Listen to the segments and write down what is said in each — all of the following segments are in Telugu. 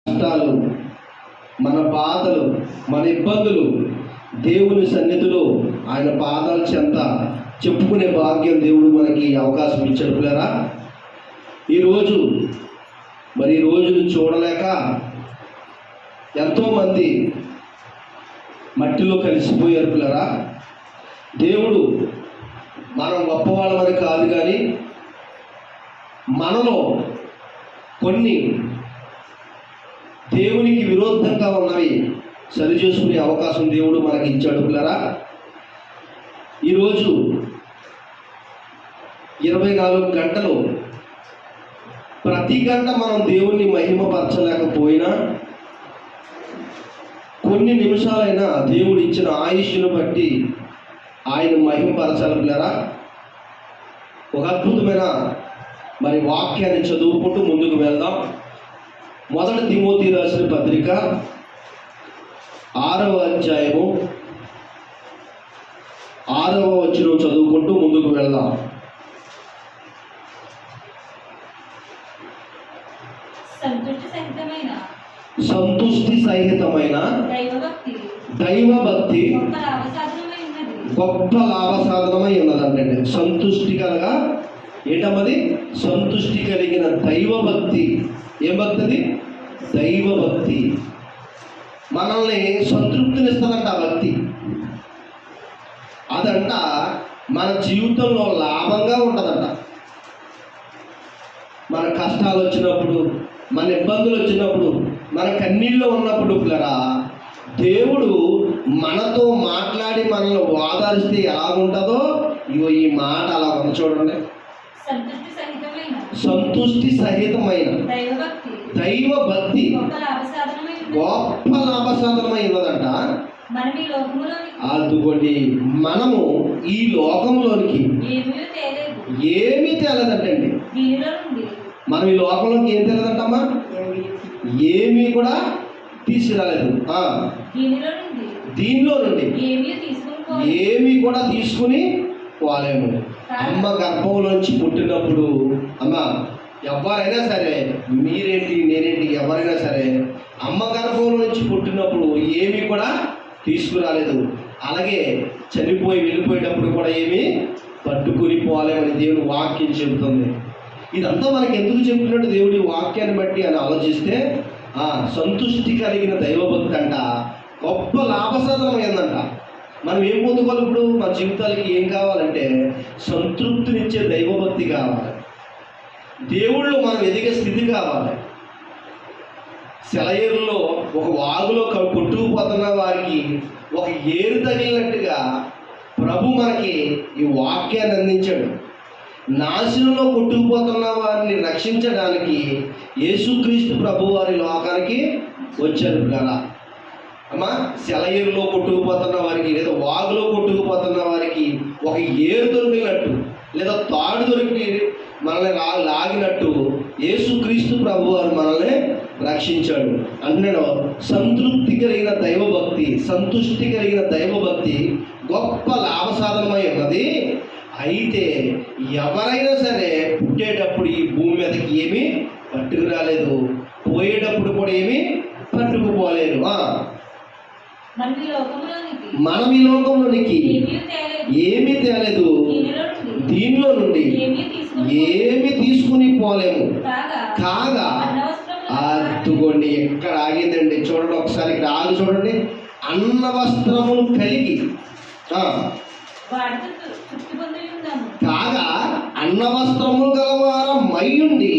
కష్టాలు, మన బాధలు, మన ఇబ్బందులు దేవుని సన్నిధిలో ఆయన పాదాల చెంత చెప్పుకునే భాగ్యం దేవుడు మనకి అవకాశం ఇచ్చాడు పిల్లరా. ఈరోజు మరి ఈ రోజును చూడలేక ఎంతోమంది మట్టిలో కలిసిపోయారు పిల్లరా. దేవుడు మనం గొప్పవాళ్ళమని కాదు, కానీ మనలో కొన్ని దేవునికి విరోధంగా ఉన్నవి సరిచేసుకునే అవకాశం దేవుడు మనకి ఇచ్చాడు పిల్లరా. ఈరోజు 24 గంటలు ప్రతి గంట మనం దేవుణ్ణి మహిమపరచలేకపోయినా కొన్ని నిమిషాలైనా దేవుడు ఇచ్చిన ఆయుష్ను బట్టి ఆయన మహిమపరచాలి పిల్లరా. ఒక అద్భుతమైన మరి వాక్యాన్ని చదువుకుంటూ ముందుకు వెళ్దాం. 1 తిమోతి రాసిన పత్రిక 6వ అధ్యాయము 6వ వచనం చదువుకుంటూ ముందుకు వెళ్దాం. సంతుష్టి సహితమైన దైవభక్తి గొప్ప లాభసాధనమై ఉన్నదంటే, సంతుష్టి కలగా ఏంటమ్మది? సంతుష్టి కలిగిన దైవభక్తి. ఏం భక్తి అది? దైవభక్తి. మనల్ని సంతృప్తినిస్తుందంట ఆ భక్తి. అదంట మన జీవితంలో లాభంగా ఉంటుందంట. మన కష్టాలు వచ్చినప్పుడు, మన ఇబ్బందులు వచ్చినప్పుడు, మన కన్నీళ్ళు ఉన్నప్పుడు పిల్లరా, దేవుడు మనతో మాట్లాడి మనల్ని ఓదారిస్తే ఎలాగుంటుందో ఇగో ఈ మాట అలా ఉంది చూడండి. సంతుష్టి సహితమైన దైవభక్తి గొప్ప లాభసాధనమై ఉన్నదంట. అందుకోండి, మనము ఈ లోకంలోనికి ఏమీ తేలేదంటండి. మనం ఈ లోకంలోకి ఏం తెలియదంటమ్మా? ఏమీ కూడా తీసుకురాలేదు. దీనిలో నుండి ఏమీ కూడా తీసుకుని పోలేము. అమ్మ గర్భంలోంచి పుట్టినప్పుడు అమ్మ ఎవరైనా సరే, మీరేంటి నేనేంటి, ఎవరైనా సరే అమ్మ గర్భంలోంచి పుట్టినప్పుడు ఏమీ కూడా తీసుకురాలేదు. అలాగే చనిపోయి వెళ్ళిపోయేటప్పుడు కూడా ఏమీ పట్టుకుని పోలేమని దేవుని వాక్యం చెబుతుంది. ఇదంతా మనకి ఎందుకు చెప్తున్నట్టు దేవుడి వాక్యాన్ని బట్టి అని ఆలోచిస్తే, సంతుష్టి కలిగిన దైవభక్తి అంట గొప్ప లాభసాధనమైందంట. మనం ఏం పొందుకోవాలి? ఇప్పుడు మన జీవితాలకి ఏం కావాలంటే సంతృప్తినిచ్చే దైవభక్తి కావాలి. దేవుళ్ళు మనం ఎదిగే స్థితి కావాలి. సెలయేరులో ఒక వాగులో కొట్టుకుపోతున్న వారికి ఒక ఏరు తగిలినట్టుగా ప్రభు మనకి ఈ వాక్యాన్ని అందించాడు. నాశనంలో కొట్టుకుపోతున్న వారిని రక్షించడానికి యేసుక్రీస్తు ప్రభు వారి లోకానికి వచ్చారు కదా. అమ్మా, సెలయేరులో కొట్టుకుపోతున్న వారికి లేదా వాగులో కొట్టుకుపోతున్న వారికి ఒక ఏరు దొరికినట్టు లేదా తాడు దొరికి మనల్ని లాగినట్టు యేసుక్రీస్తు ప్రభు వారు మనల్ని రక్షించాడు. అన్నడో సంతృప్తి కలిగిన దైవభక్తి, సంతుష్టి కలిగిన దైవభక్తి గొప్ప లాభసాధనమై ఉన్నది. అయితే ఎవరైనా సరే పుట్టేటప్పుడు ఈ భూమి మీదకి ఏమీ పట్టుకురాలేదు, పోయేటప్పుడు కూడా ఏమీ పట్టుకుపోలేదు. మనం ఈ లోకంలోనికి ఏమీ తేలేదు, దీనిలో నుండి ఏమి తీసుకుని పోలేము. కాగా అద్దుకోండి, ఎక్కడ ఆగిందండి చూడండి ఒకసారి, ఇక్కడ ఆగి చూడండి. అన్న వస్త్రములు కలిగి కాగా అన్న వస్త్రములు గలవారం మయ్యుండి.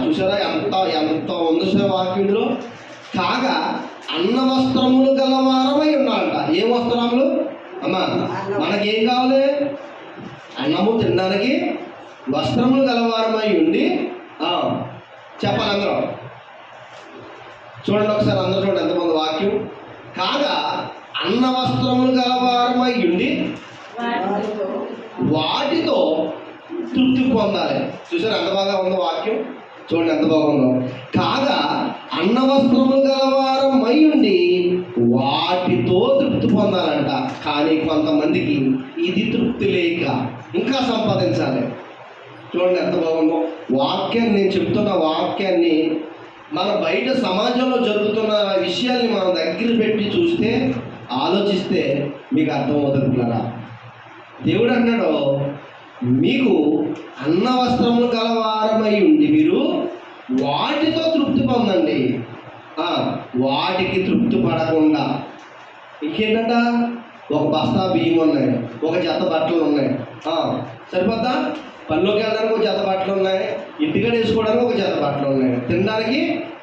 చూసారా ఎంత ఉంది సార్ వాక్యంలో? కాగా అన్న వస్త్రములు గలవారమై ఉన్నారంట. ఏ వస్త్రములు అమ్మా? మనకేం కావాలి? అన్నము తినడానికి వస్త్రములు గలవారమై ఉండి. చెప్పాలి అందరూ చూడండి ఒకసారి, అందరూ చూడండి ఎంతమంది వాక్యం. కాగా అన్న వస్త్రములు గలవారమై ఉండి వాటితో తృప్తి పొందాలి. చూసారు ఎంత బాగా ఉందో వాక్యం? చూడండి ఎంత బాగుందో. కాగా అన్న వస్త్రములు గలవారమై ఉండి వాటితో తృప్తి పొందాలంట. కానీ కొంతమందికి ఇది తృప్తి లేక ఇంకా సంపాదించాలి. చూడండి ఎంత బాగుందో వాక్యాన్ని. నేను చెప్తున్న వాక్యాన్ని మన బయట సమాజంలో జరుగుతున్న విషయాల్ని మనం దగ్గర పెట్టి చూస్తే, ఆలోచిస్తే మీకు అర్థమవుతుంది పిల్లరా. దేవుడు అన్నాడు, మీకు అన్న వస్త్రములు గలవారమై ఉండి మీరు వాటితో తృప్తి పొందండి. వాటికి తృప్తి పడకుండా ఇంకేంటంట, ఒక బస్తా బియ్యం ఉన్నాయి, ఒక జత బట్టలు ఉన్నాయి, సరిపోద్దా? పనిలోకి వెళ్ళడానికి ఒక జత బట్టలు ఉన్నాయి, ఇంటికాడ వేసుకోవడానికి ఒక జత బట్టలు ఉన్నాయి, తినడానికి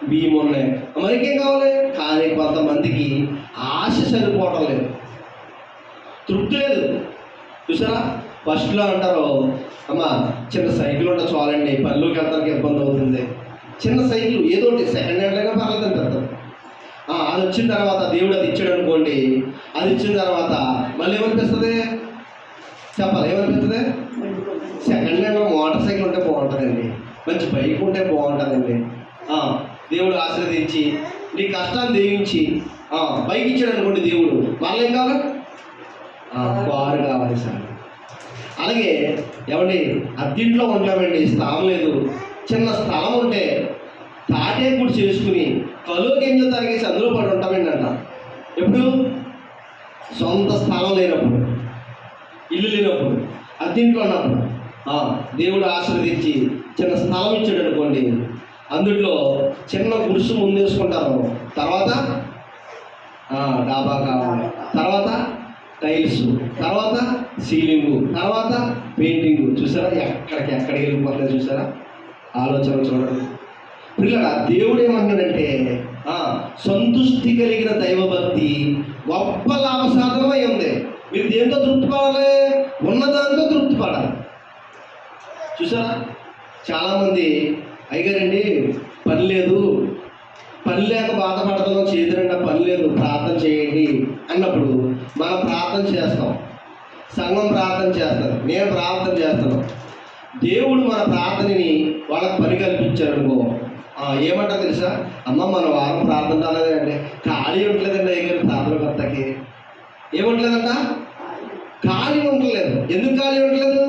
బియ్యం ఉన్నాయి, మరికేం కావాలి? కానీ కొంతమందికి ఆశ సరిపోవటం లేదు, తృప్తి లేదు. చూసారా, ఫస్ట్లో అంటారు, అమ్మా చిన్న సైకిల్ ఉంటే చాలండి, పనిలోకి వెళ్తానికి ఇబ్బంది అవుతుంది. చిన్న సైకిల్ ఏదో ఒకటి సెకండ్ హ్యాండ్ అయినా పర్లేదని పెడతారు. అది వచ్చిన తర్వాత దేవుడు అది ఇచ్చాడు అనుకోండి, అది ఇచ్చిన తర్వాత మళ్ళీ ఏమనిపిస్తుంది చెప్పాలి? ఏమనిపిస్తుంది? సెకండ్ హ్యాండ్లో మోటార్ సైకిల్ ఉంటే బాగుంటుందండి, మంచి బైక్ ఉంటే బాగుంటుందండి. దేవుడు ఆశీర్వదించి నీ కష్టాన్ని దీవించి బైక్ ఇచ్చాడు అనుకోండి దేవుడు, మళ్ళీ ఏం కావాలి? కారు కావాలి సార్. అలాగే ఏమండి, అద్దీంట్లో ఉంటామండి, స్థలం లేదు, చిన్న స్థలం ఉంటే తాటే కూడా చేసుకుని కలువ గింజ తాగేసి అందులో పడి ఉంటామండి అంట. ఎప్పుడు? సొంత స్థలం లేనప్పుడు, ఇల్లు లేనప్పుడు, అద్దీంట్లో ఉన్నప్పుడు దేవుడు ఆశీర్వదించి చిన్న స్థలం ఇచ్చాడు అనుకోండి, అందులో చిన్న గుడిసు ముందేసుకుంటారు, తర్వాత డాబా కావాలి, తర్వాత టైల్స్, తర్వాత సీలింగు, తర్వాత పెయింటింగు. చూసారా ఎక్కడికి వెళ్ళిపోతుంది? చూసారా ఆలోచన చూడండి పిల్లగా. దేవుడు ఏమన్నాడంటే, సంతృష్టి కలిగిన దైవభక్తి గొప్ప లాభ సాధనమై ఉంది. మీరు దేంతో తృప్తి పడాలి? ఉన్నదాంతో తృప్తి పడాలి. చూసారా, చాలామంది అయ్యగారండి పని లేదు, పని లేక బాధపడుతున్నాం, చేతులంటే పని లేదు, ప్రార్థన చేయండి అన్నప్పుడు మనం ప్రార్థన చేస్తాం, సంఘం ప్రార్థన చేస్తారు, నేను ప్రార్థన చేస్తాను. దేవుడు మన ప్రార్థనని వాళ్ళకి పని కల్పించారనుకో, ఏమంటారు తెలుసా? అమ్మ మన వారం ప్రార్థన రాలేదంటే ఖాళీ ఉండలేదండి అయ్యగారు, ప్రార్థన కొత్తకి ఏముంటలేదంట, ఖాళీ ఉండలేదు. ఎందుకు ఖాళీ ఉండలేదు?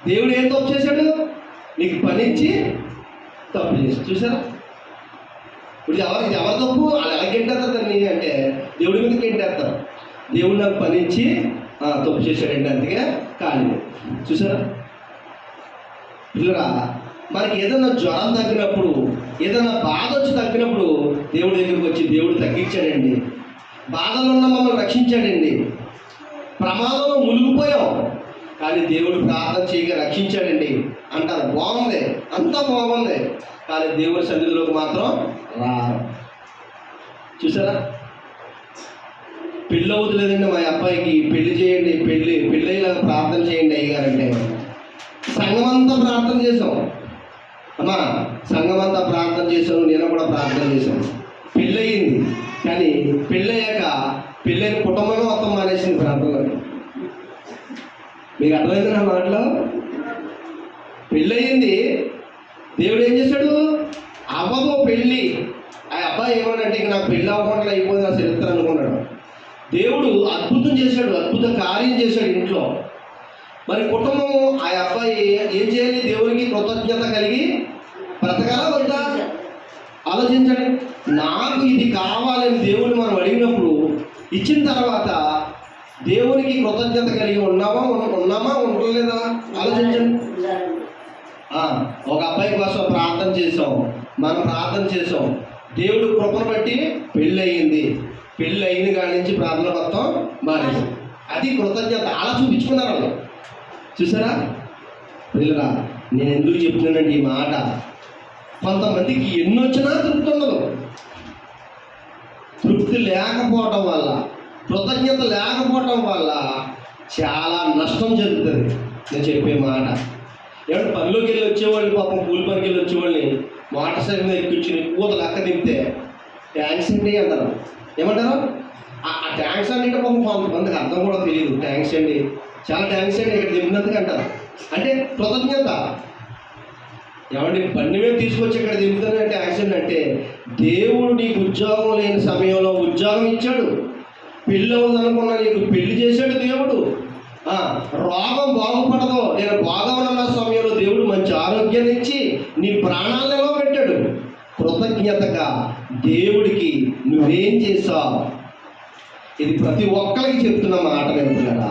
దేవుడు ఏం తప్పు చేశాడు? నీకు పని ఇచ్చి తప్పు చేసి. చూసారా, ఇప్పుడు ఎవరు తప్పు? వాళ్ళు ఎలా గెంటేస్తారు దాన్ని అంటే దేవుడి మీద గెంటేస్తారు. దేవుడు నాకు పని ఇచ్చి తప్పు చేశాడండి, అందుకే ఖాళీ. చూసారా పిల్లరా, మనకి ఏదైనా జ్వరం తగ్గినప్పుడు, ఏదైనా బాధ వచ్చి తగ్గినప్పుడు దేవుడి దగ్గరికి వచ్చి దేవుడు తగ్గించాడండి, బాధలో ఉన్న మమ్మల్ని రక్షించాడండి, ప్రమాదంలో మునిగిపోయాం కానీ దేవుడు ప్రార్థన చేయగా రక్షించాడండి అంటారు. బాగుంది, అంతా బాగుంది, కానీ దేవుడి సన్నిధిలోకి మాత్రం రారు. చూసారా, పెళ్ళి అవుతులేదండి మా అబ్బాయికి, పెళ్లి చేయండి, పెళ్ళయ్యేలాగా ప్రార్థన చేయండి అయ్యగారంటే సంఘమంతా ప్రార్థన చేసాం. అమ్మా సంఘమంతా ప్రార్థన చేశాను, నేను కూడా ప్రార్థన చేశాను. పెళ్ళయింది, కానీ పెళ్ళయ్యాక పెళ్ళైన కుటుంబమే మొత్తం మానేసింది ప్రార్థనలో. మీకు అర్థమైంది నా మాటలో? పెళ్ళయింది, దేవుడు ఏం చేశాడు? అవ్వదు పెళ్ళి. ఆ అబ్బాయి ఏమన్నాడంటే, ఇక నాకు పెళ్ళి అవ్వకుండా అయిపోయింది నా చరిత్ర అనుకున్నాడు. దేవుడు అద్భుతం చేశాడు, అద్భుత కార్యం చేశాడు ఇంట్లో. మరి కుటుంబం ఆ అబ్బాయి ఏం చేయాలి? దేవునికి కృతజ్ఞత కలిగి బ్రతకాలా వద్దా? ఆలోచించండి. నాకు ఇది కావాలని దేవుడు మనం అడిగినప్పుడు ఇచ్చిన తర్వాత దేవునికి కృతజ్ఞత కలిగి ఉన్నామా ఉండలేదా? ఆలోచించండి. ఒక అబ్బాయి కోసం ప్రార్థన చేసాం, మనం ప్రార్థన చేసాం, దేవుడు కృపను బట్టి పెళ్ళి అయ్యింది. పెళ్ళి అయిన కాడి నుంచి ప్రార్థన మొత్తం మానేసి, అది కృతజ్ఞత. అలా చూపించుకున్నారు వాళ్ళు. చూసారా పిల్లరా, నేను ఎందుకు చెప్తున్నానండి ఈ మాట? కొంతమందికి ఎన్ని వచ్చినా తృప్తి ఉండదు. తృప్తి లేకపోవటం వల్ల, కృతజ్ఞత లేకపోవటం వల్ల చాలా నష్టం జరుగుతుంది. నేను చెప్పే మాట, ఎవరు పనిలోకి వెళ్ళి వచ్చేవాళ్ళు, పాపం కూలి పనికి వెళ్ళి వచ్చేవాళ్ళని మోటార్ సైకిల్ మీద ఎక్కించి కూతలు అక్క దింపితే ట్యాంక్స్ అండి అంటారు. ఏమంటారు? ఆ ట్యాంక్స్ అంటే పాపం కొంతమందికి అర్థం కూడా తెలియదు. ట్యాంక్స్ అండి, చాలా ట్యాంక్స్ అండి ఇక్కడ దింపినందుకు అంటారు. అంటే కృతజ్ఞత. ఏమంటే బండి మీద తీసుకొచ్చి ఇక్కడ దింపుతానంటే ట్యాంక్స్ అంటే దేవుడు నీకు ఉద్యోగం లేని సమయంలో ఉద్యోగం ఇచ్చాడు, పెళ్ళి అవుతుందనుకున్నా నీకు పెళ్లి చేశాడు దేవుడు. రోగం బాగుపడదు, నేను బాగా ఉన్న సమయంలో దేవుడు మంచి ఆరోగ్యాన్ని ఇచ్చి నీ ప్రాణాలను నిలవబెట్టాడు. కృతజ్ఞతగా దేవుడికి నువ్వేం చేసావు. ఇది ప్రతి ఒక్కరికి చెప్తున్న మాట కదా.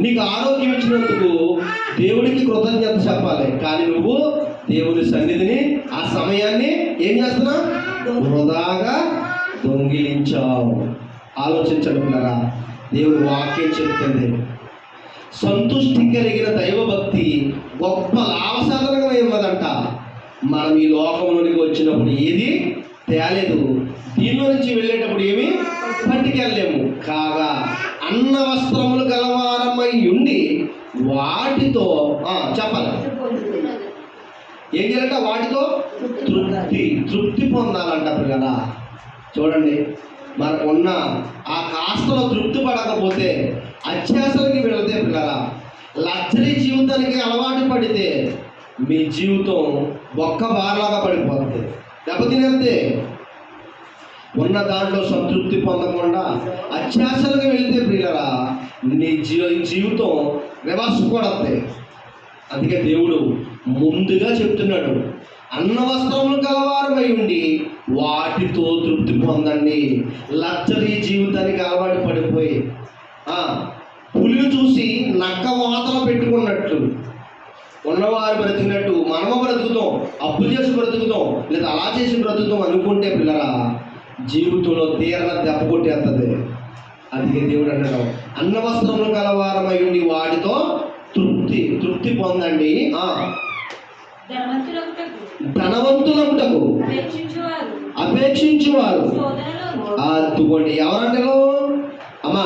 నీకు ఆరోగ్యం ఇచ్చినందుకు దేవుడికి కృతజ్ఞత చెప్పాలి, కానీ నువ్వు దేవుని సన్నిధిని ఆ సమయాన్ని ఏం చేస్తున్నావు? వృధాగా దొంగిలించావు. ఆలోచించండి పిల్లరా, దేవుడి వాక్యం చెప్తుంది. సంతృష్టి కలిగిన దైవభక్తి గొప్ప లాభసాధనమైనదంట. మనం ఈ లోకంలోనికి వచ్చినప్పుడు ఏది తేలేదు, దీనిలో నుంచి వెళ్ళేటప్పుడు ఏమి పట్టుకెళ్ళలేము. కాగా అన్న వస్త్రములు గలవారమై ఉండి వాటితో చెప్పాలి ఏం చేయాలంట? వాటితో తృప్తి పొందాలంట పిల్లరా. చూడండి, మనకున్న ఆ కాస్తలో తృప్తి పడకపోతే అత్యాసలకి వెళితే పిల్లరా, లగ్జరీ జీవితానికి అలవాటు పడితే మీ జీవితం ఒక్క బార్లాగా పడిపోతుంది, దెబ్బతినేస్తే. ఉన్న దాంట్లో సంతృప్తి పొందకుండా అత్యాసలకు వెళితే పిల్లరా, నీ జీవితం రివర్స్ పడుతుంది. అందుకే దేవుడు ముందుగా చెప్తున్నాడు, అన్న వస్త్రములు గలవారమై ఉండి వాటితో తృప్తి పొందండి. లగ్జరీ జీవితానికి అలవాటు పడిపోయి పులిని చూసి నక్క వాతలు పెట్టుకున్నట్లు ఉన్నవారు బ్రతికినట్టు మనము బ్రతుకుతాం, అప్పులు చేసి బ్రతుకుతాం, లేదా అలా చేసి బ్రతుకుతాం అనుకుంటే పిల్లరా, జీవితంలో తీరన దెబ్బ కొట్టేస్తుంది. అందుకే దేవుడు అన్నాడు, అన్న వస్త్రములు గలవారమై ఉండి వాటితో తృప్తి పొందండి. ధనవంతులముటకు అపేక్షించువారు అత్తుకోండి. ఎవరంటారు అమ్మా?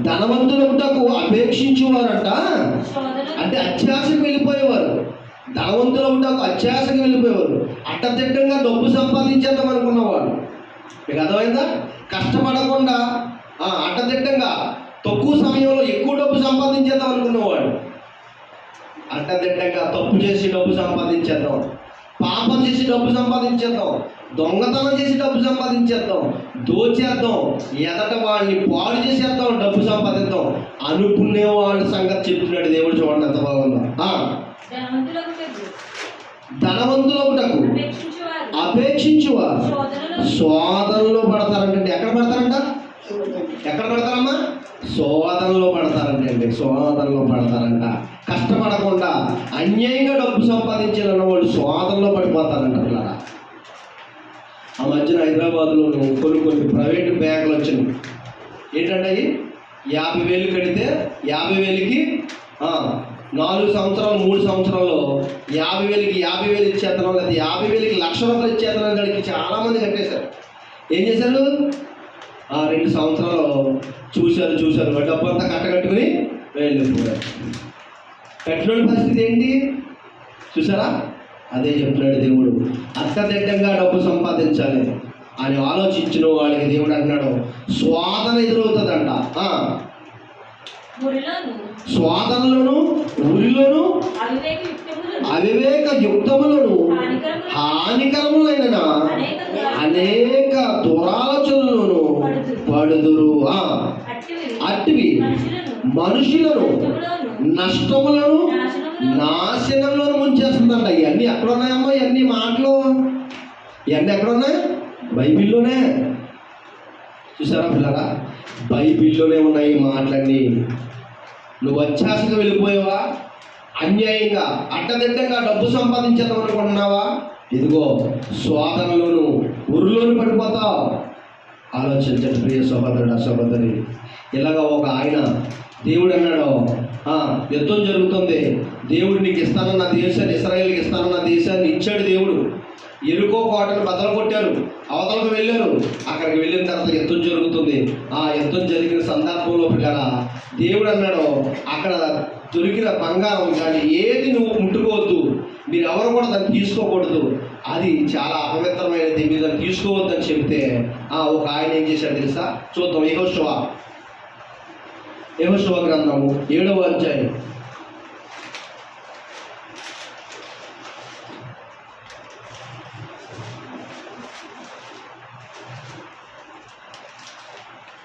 ధనవంతులముటకు అపేక్షించువారంట. అంటే అత్యాశకు వెళ్ళిపోయేవారు. ధనవంతులముటకు అత్యాశకు వెళ్ళిపోయేవారు. అట్టదిట్టంగా డబ్బు సంపాదించేద్దాం అనుకున్నవాడు. మీకు అర్థమైందా? కష్టపడకుండా అట్టదిట్టంగా తక్కువ సమయంలో ఎక్కువ డబ్బు సంపాదించేద్దాం అనుకున్నవాడు. అట్టదిట్టంగా తప్పు చేసి డబ్బు సంపాదించేద్దాం, పాపం చేసి డబ్బు సంపాదించేద్దాం, దొంగతనం చేసి డబ్బు సంపాదించేద్దాం, దోచేద్దాం, ఎదట వాడిని పాడు చేసేద్దాం, డబ్బు సంపాదిద్దాం అనుకునే వాళ్ళ సంగతి చెప్తున్నాడు దేవుడు. చూడండి ఎంత బాగుందో. ధనవంతులకు అపేక్షించువారు శోధనలో పడతారంటే. ఎక్కడ పడతారంట? ఎక్కడ పడతారమ్మా? శోధనలో పడతారంటే. శోధనలో పడతారంట. కష్టపడకుండా అన్యాయంగా డబ్బు సంపాదించాలన్న వాళ్ళు శోధనలో పడిపోతారంట పిల్లరా. ఆ మధ్యన హైదరాబాద్లో కొన్ని ప్రైవేటు బ్యాంకులు వచ్చినాయి. ఏంటంటే 50,000 కడితే 50,000కి 4 సంవత్సరాలు 3 సంవత్సరాల్లో 50,000కి 50,000 ఇచ్చేతనం, లేదా 50,000కి ₹1,00,000 ఇచ్చేతనం కాడికి చాలామంది కట్టేశారు. ఏం చేశారు? 2 సంవత్సరాలు చూశారు డబ్బు అంతా కట్టకట్టుకుని వెళ్ళిపోయారు. కట్టిన పరిస్థితి ఏంటి చూసారా? అదే చెప్తున్నాడు దేవుడు. అర్థదిట్టంగా డబ్బు సంపాదించాలి అని ఆలోచించిన వాళ్ళకి దేవుడు అంటున్నాడు, శోధన ఎదురవుతుందంట. శోధనలోను ఉరిలోను అవివేక యుక్తములను హానికరములైన అనేక దురాలోచనలను పడుదురు. అట్టివి మనుషులను నష్టములను నాశనంలోను ముంచేస్తుందంట. ఇవన్నీ ఎక్కడున్నాయమ్మా? ఇవన్నీ మాటలు ఇవన్నీ ఎక్కడున్నాయి? బైబిల్లోనే. చూసారా పిల్లరా? బైబిల్లోనే ఉన్నాయి మాటలన్నీ. నువ్వు అత్యాశగా వెళ్ళిపోయావా? అన్యాయంగా అట్టదిట్టంగా డబ్బు సంపాదించేద్దాం అనుకుంటున్నావా? ఇదిగో శోధనలోను ఉరులోను పడిపోతావు. ఆలోచించండి ప్రియ సహోదరుడు సహోదరి. ఇలాగ ఒక ఆయన దేవుడు అన్నాడు, యుద్ధం జరుగుతుంది, దేవుడు నీకు ఇస్తానన్న దేశాన్ని, ఇశ్రాయేలుకి ఇస్తానన్న దేశాన్ని ఇచ్చాడు దేవుడు. ఎరుకో కోటను బద్దలు కొట్టారు, అవతలకు వెళ్ళారు. అక్కడికి వెళ్ళిన తర్వాత యుద్ధం జరుగుతుంది. ఆ యుద్ధం జరిగిన సందర్భంలో పిల్లరా, దేవుడు అన్నాడు, అక్కడ దొరికిన బంగారం కానీ ఏది నువ్వు ముట్టుకోవద్దు, మీరు ఎవరు కూడా దాన్ని తీసుకోకూడదు, అది చాలా అపవిత్రమైనది, మీరు దాన్ని తీసుకోవద్దని చెప్తే ఒక ఆయన ఏం చేశాడు తెలుసా? చూద్దాం. యెహోషువ గ్రంథము 7వ అధ్యాయం.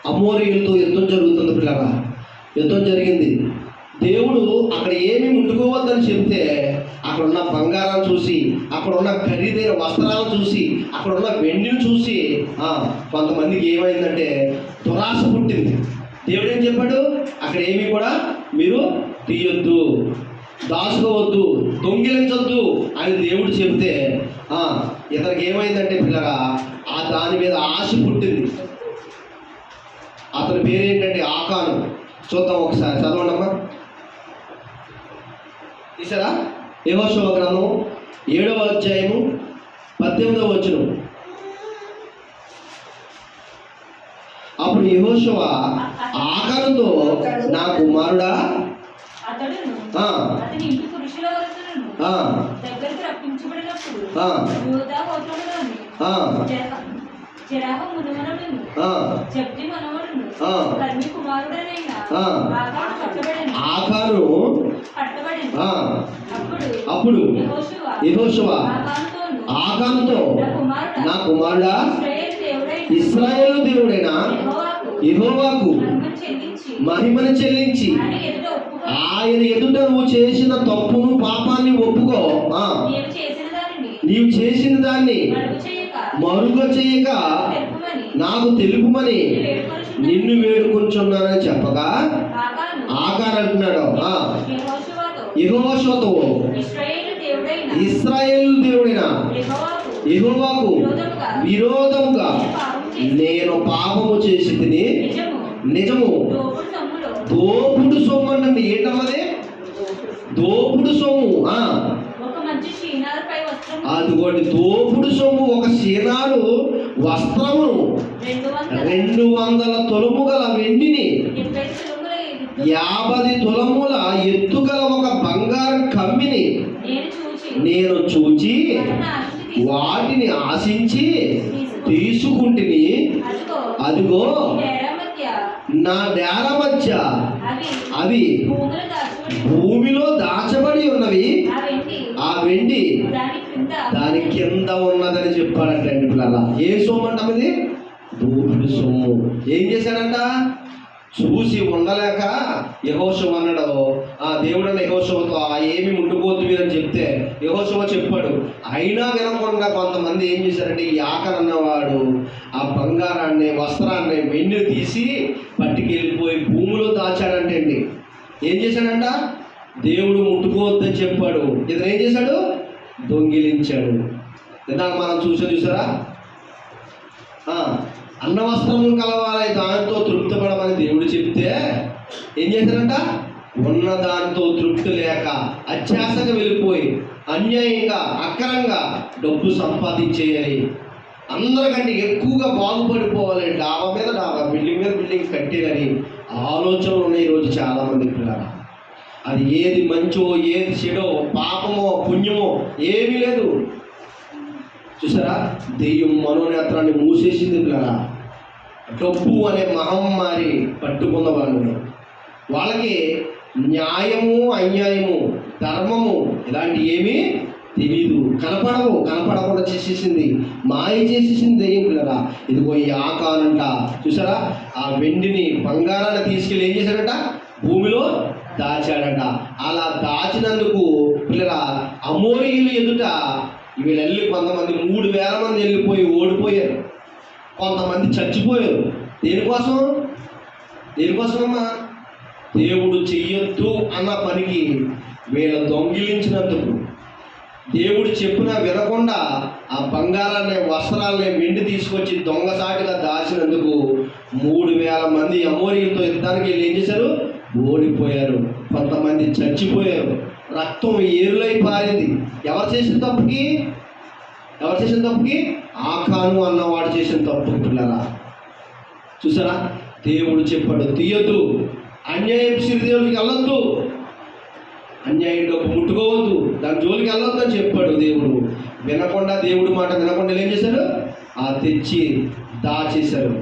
అమోరీయులతో యుద్ధం జరుగుతుంది పిల్లరా. యుద్ధం జరిగింది. దేవుడు అక్కడ ఏమీ ముట్టుకోవద్దని చెప్తే అక్కడ ఉన్న బంగారం చూసి, అక్కడ ఉన్న ఖరీదైన వస్త్రాలను చూసి, అక్కడ ఉన్న వెండిని చూసి కొంతమందికి ఏమైందంటే దురాశ పుట్టింది. దేవుడు ఏం చెప్పాడు? అక్కడ ఏమీ కూడా మీరు తీయొద్దు, దాచుకోవద్దు, దొంగిలించొద్దు అని దేవుడు చెబితే ఇతనికి ఏమైందంటే పిల్లగా దాని మీద ఆశ పుట్టింది. అతని పేరేంటంటే ఆకాను. చూద్దాం ఒకసారి, చదవండమ్మా. తీసారా? యెహోషువ గ్రంథం 7వ అధ్యాయము 18వ వచనం. అప్పుడు యెహోషువ ఆకానుతో, నా కుమారుడా, ఆకాను అప్పుడు యెహోషువ ఆకానుతో, నా కుమారుడా, ఇశ్రాయేలు దేవుడైన యెహోవాకు మహిమను చెల్లించి ఆయన ఎదుట నువ్వు చేసిన తప్పును పాపాన్ని ఒప్పుకో, నీవు చేసిన దాన్ని మరుగ చేయక నాకు తెలుపుమని నిన్ను వేడుకొంచున్నానని చెప్పగా ఆకాను అంటున్నాడు యెహోషువతో, ఇశ్రాయేలు దేవుడైన యెహోవాకు విరోధముగా నేను పాపము చేసి తిని, నిజము దోపుడు సొమ్ము అంటే ఏంటన్నది? దోపుడు సొమ్ము. అదిగోండి, దోపుడు సొమ్ము ఒక శీనారు వస్త్రమును 200 తులము గల వెండిని 50 తులముల ఎత్తుగల ఒక బంగారం కమ్మిని నేను చూచి వాటిని ఆశించి తీసుకుంటుని, అదిగో నా డేర మధ్య అవి భూమిలో దాచబడి ఉన్నవి, ఆ వెండి దాని కింద ఉన్నదని చెప్పాడంటండి పిల్లల. ఏ సొమ్ము అంటాం ఇది? దోపుడు సొమ్ము. ఏం చేశాడంట? చూసి ఉండలేక యెహోషువ అన్నాడు, దేవుడు అన్న యెహోషువతో ఏమి ముట్టుకోవద్దు మీరని చెప్తే యెహోషువ చెప్పాడు. అయినా వినకుండా కొంతమంది ఏం చేశారంటే, ఈ ఆకాను అన్నవాడు ఆ బంగారాన్ని, వస్త్రాన్ని, వెండిని తీసి పట్టుకెళ్ళిపోయి భూమిలో దాచాడంటే అండి. ఏం చేశాడంట? దేవుడు ముట్టుకోవద్దని చెప్పాడు, ఇతను ఏం చేశాడు? దొంగిలించాడు. ఇందాక మనం చూసారా, అన్న వస్త్రము కలవాలి, దానితో తృప్తిపడమని దేవుడు చెప్తే ఏం చేశారంట? ఉన్న దానితో తృప్తి లేక అత్యాశగా వెళ్ళిపోయి అన్యాయంగా, అక్రమంగా డబ్బు సంపాదించేయాలి, అందరికంటే ఎక్కువగా బాగుపడిపోవాలి, డాబా మీద డాబా, బిల్డింగ్ మీద బిల్డింగ్ కట్టేయాలని ఆలోచనలు ఉన్నాయి ఈరోజు చాలామంది పిల్లలు. అది ఏది మంచో, ఏది చెడో, పాపమో పుణ్యమో ఏమీ లేదు. చూసారా? దెయ్యం మనోనేత్రాన్ని మూసేసింది పిల్లరా. డబ్బు అనే మహమ్మారి పట్టుకున్న వాళ్ళకి న్యాయము, అన్యాయము, ధర్మము ఇలాంటి ఏమీ తెలీదు, కనపడకుండా చేసేసింది, మాయ చేసేసింది దెయ్యం పిల్లరా. ఇదిగో ఈ ఆకానంట చూసారా, ఆ వెండిని, బంగారాన్ని తీసుకెళ్ళి ఏం చేశాడట? భూమిలో దాచాడట. అలా దాచినందుకు పిల్లరా అమోరీయులు ఎదుట వీళ్ళు వెళ్ళి కొంతమంది 3000 మంది వెళ్ళిపోయి ఓడిపోయారు, కొంతమంది చచ్చిపోయారు. దేనికోసమమ్మా? దేవుడు చెయ్యొద్దు అన్న పనికి వీళ్ళు దొంగిలించినందుకు, దేవుడు చెప్పినా వినకుండా ఆ బంగారాన్ని, వస్త్రాలని, వెండి తీసుకొచ్చి దొంగసాటిగా దాచినందుకు 3000 మంది అమోరీయులతో యుద్ధానికి వెళ్ళి ఏం చేశారు? ఓడిపోయారు. కొంతమంది చచ్చిపోయారు, రక్తం ఏరులై పారింది. ఎవరు చేసిన తప్పుకి? ఆకాను అన్నవాడు చేసిన తప్పుకి పిల్లరా. చూసారా? దేవుడు చెప్పాడు తీయొద్దు, అన్యాయం దేవుడికి వెళ్ళొద్దు, అన్యాయం డబ్బు ముట్టుకోవద్దు, దాని జోలికి వెళ్ళొద్దు అని చెప్పాడు దేవుడు. వినకుండా, దేవుడు మాట వినకుండా ఏం చేశాడు? తెచ్చి దాచేశారు.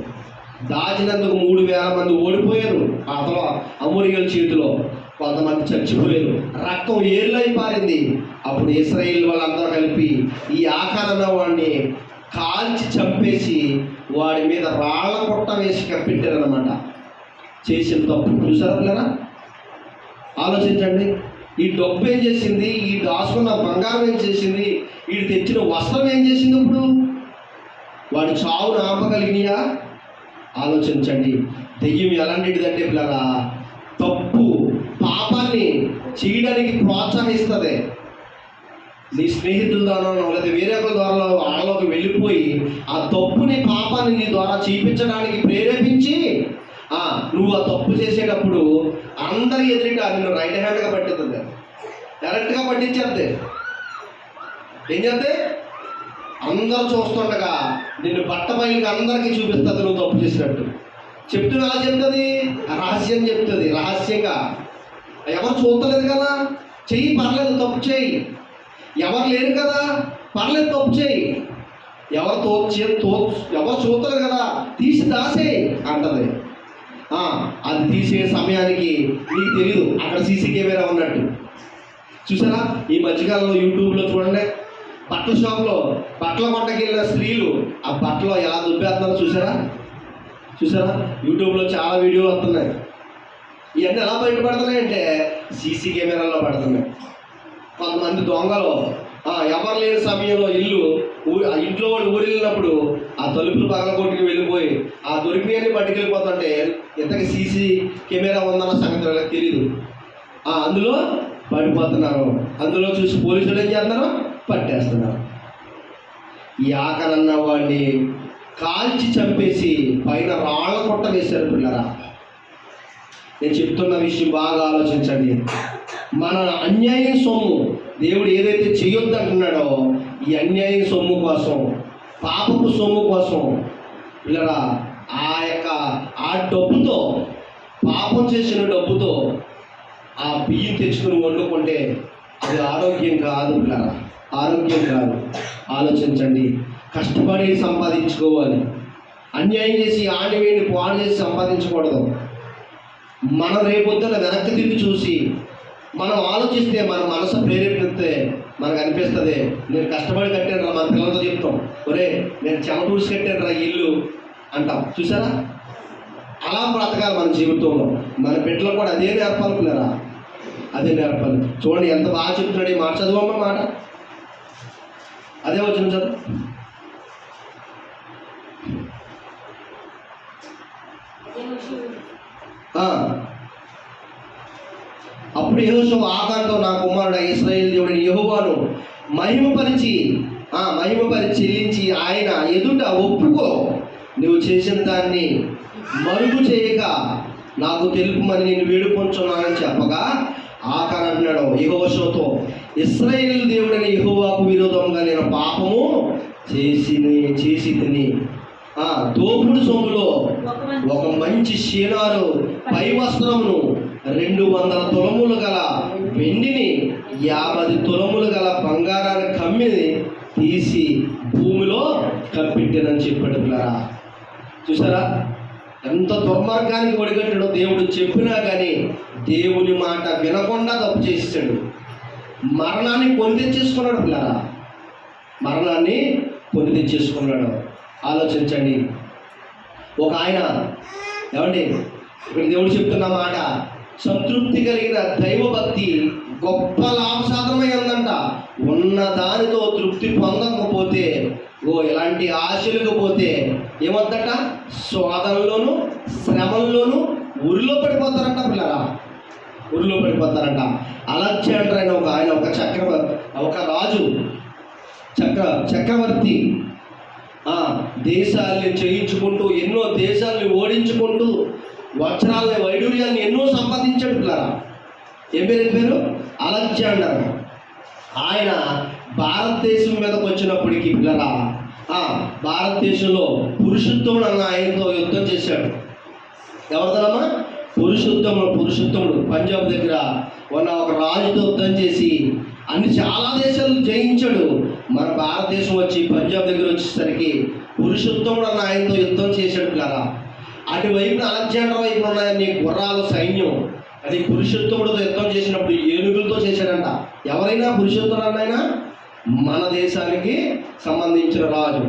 దాచినందుకు 3000 మంది ఓడిపోయారు అతను అమోరీయుల చేతిలో, కొంతమంది చచ్చిపోయారు, రక్తం ఏర్లై పారింది. అప్పుడు ఇశ్రాయేలు వాళ్ళందరూ కలిపి ఈ ఆకాను వాడిని కాల్చి చంపేసి వాడి మీద రాళ్ళ పొట్ట వేసి కప్పెట్టారనమాట. చేసిన తప్పు చూసారా? ఆలోచించండి. ఈ డబ్బు ఏం చేసింది, ఈ దాచుకున్న బంగారం ఏం చేసింది, ఈ తెచ్చిన వస్త్రం ఏం చేసింది? ఇప్పుడు వాడి చావును ఆపగలిగినాయా? ఆలోచించండి. దెయ్యం ఎలాంటిదంటే పిల్లరా, తప్పు పాపాన్ని చేయడానికి ప్రోత్సహిస్తుంది. నీ స్నేహితుల ద్వారా లేదా వేరే ఒకరి ద్వారా వాళ్ళలోకి వెళ్ళిపోయి ఆ తప్పుని పాపాన్ని నీ ద్వారా చూపించడానికి ప్రేరేపించి నువ్వు ఆ తప్పు చేసేటప్పుడు అందరి ఎదురిట నిన్ను రైట్ హ్యాండ్గా పట్టిస్తుంది, డైరెక్ట్గా పట్టించేద్ది. ఏం చేస్తే అందరూ చూస్తుండగా నిన్ను బట్టబయలుగా అందరికీ చూపిస్తుంది నువ్వు తప్పు చేసినట్టు. చెప్తున్నా ఎలా చెప్తుంది? రహస్యం చెప్తుంది, రహస్యంగా. ఎవరు చూడలేదు కదా, చెయ్యి, పర్లేదు తప్పు చేయి. ఎవరు లేరు కదా, పర్లేదు తప్పు చేయి. ఎవరు చూడలేదు కదా, తీసి దాసేయి అంటది. అది తీసే సమయానికి నీకు తెలియదు అక్కడ సీసీ కెమెరా ఉన్నట్టు. చూసారా ఈ మధ్యకాలంలో యూట్యూబ్లో చూడండి, బట్టల షాప్లో బట్టల కొంటకి వెళ్ళిన స్త్రీలు ఆ బట్టలు ఎలా దుబ్బేస్తున్నారో చూసారా యూట్యూబ్లో చాలా వీడియోలు వస్తున్నాయి. ఇవన్నీ ఎలా బయటపడుతున్నాయంటే సీసీ కెమెరాల్లో పడుతున్నాయి. కొంతమంది దొంగలు ఎవరు లేని సమయంలో ఇంట్లో వాళ్ళు ఊరు వెళ్ళినప్పుడు ఆ తలుపులు పగలగొట్టుకు వెళ్ళిపోయి ఆ దొరికినవి పట్టుకెళ్ళిపోతుంటే ఇంతకీ సీసీ కెమెరా ఉందన్న సంగతి వాళ్ళకి తెలియదు. అందులో పడిపోతున్నారు. అందులో చూసి పోలీసులు ఏం చేస్తున్నారు, పట్టేస్తున్నారు. ఈ ఆకరన్న వాడిని కాల్చి చంపేసి పైన రాళ్ళ కొట్ట వేశారు. పిల్లరా, నేను చెప్తున్న విషయం బాగా ఆలోచించండి. మన అన్యాయం సొమ్ము దేవుడు ఏదైతే చేయొద్దు అంటున్నాడో ఈ అన్యాయం సొమ్ము కోసం, పాపపు సొమ్ము కోసం పిల్లరా ఆ డబ్బుతో, పాపం చేసిన డబ్బుతో ఆ బియ్యం తెచ్చుకుని వండుకుంటే అది ఆరోగ్యం కాదు పిల్లరా, ఆరోగ్యం కాదు. ఆలోచించండి. కష్టపడి సంపాదించుకోవాలి. అన్యాయం చేసి ఆడివేని పాడు చేసి సంపాదించకూడదు. మనం రేపొద్దున వెనక్కి తిరిగి చూసి మనం ఆలోచిస్తే, మన మనసు ప్రేరేపిస్తే మనకు అనిపిస్తుంది, నేను కష్టపడి కట్టాను రా. మన పిల్లలతో చెప్తాం, ఒరే నేను చెమటూడ్చి కట్టాను రా ఇల్లు అంటాం. చూసారా, అలా బ్రతకాలి మన జీవితంలో. మన బిడ్డలు కూడా అదే నేర్పాలి పిల్లరా, అదే నేర్పాలి. చూడండి ఎంత బాగా చెప్తున్నాడు ఈ మాట. చదువమ్మ మాట, అదే వచ్చిన చదువు. అప్పుడు యెహోషువ ఆకానుతో, నా కుమారుడు ఇశ్రాయేలు దేవుడైన యెహోవాను మహిమపరిచి చెల్లించి ఆయన ఎదుట ఒప్పుకో, నువ్వు చేసిన దాన్ని మరుగు చేయక నాకు తెలుపుమని నేను వేడుకొంచున్నానని చెప్పగా ఆకాన్ అంటున్నాడు యెహోషువతో, ఇశ్రాయేలు దేవుడైన యెహోవాకు విరోధంగా నేను పాపము చేసి తిని దోపుడు సొమ్ములో ఒక మంచి షీనారు పై వస్త్రమును 200 తులములు గల వెండిని 50 తులములు గల బంగారాన్ని కమ్మిని తీసి భూమిలో కప్పెట్టానని చెప్పాడు పిల్లరా. చూసారా ఎంత దుర్మార్గానికి ఒడిగట్టాడో. దేవుడు చెప్పినా కానీ దేవుని మాట వినకుండా తప్పు చేసేసాడు. మరణాన్ని కొని తెచ్చేసుకున్నాడు పిల్లరా, మరణాన్ని కొని తెచ్చేసుకున్నాడు. ఆలోచించండి. ఒక ఆయన ఏమండి, ఇక్కడ దేవుడు చెప్తున్న మాట, సంతృప్తి కలిగిన దైవభక్తి గొప్ప లాభసాధనమై ఉందంట. ఉన్న దానితో తృప్తి పొందకపోతే, ఇలాంటి ఆశలకు పోతే ఏమవుతుందట, శోధనలోను శ్రమంలోను ఉరిలో పడిపోతారంట పిల్లరా, ఉరిలో పడిపోతారంట. అలెగ్జాండర్ అయిన ఒక రాజు చక్రవర్తి దేశాల్ని జయించుకుంటూ, ఎన్నో దేశాలని ఓడించుకుంటూ, వజ్రాలని వైడూర్యాన్ని ఎన్నో సంపాదించాడు పిల్లరా. ఏం పేరు? అలెగ్జాండర్. ఆయన భారతదేశం మీదకి వచ్చినప్పటికీ పిల్లరా, భారతదేశంలో పురుషోత్తముడు అన్న ఆయనతో యుద్ధం చేశాడు. ఎవరితోనమ్మా? పురుషోత్తముడు పంజాబ్ దగ్గర ఉన్న ఒక రాజుతో యుద్ధం చేసి చాలా దేశాలు జయించాడు. మన భారతదేశం వచ్చి పంజాబ్ దగ్గర వచ్చేసరికి పురుషోత్తముడు అన్న ఆయనతో యుద్ధం చేశాడు పిల్లరా. అటువైపున అలెగ్జాండర్ వైపున ఉన్నాయని గుర్రాలు సైన్యం. అది పురుషోత్తముడితో యుద్ధం చేసినప్పుడు ఏనుగులతో చేశాడంట. ఎవరైనా పురుషోత్తముడు అన్నైనా మన దేశానికి సంబంధించిన రాజు.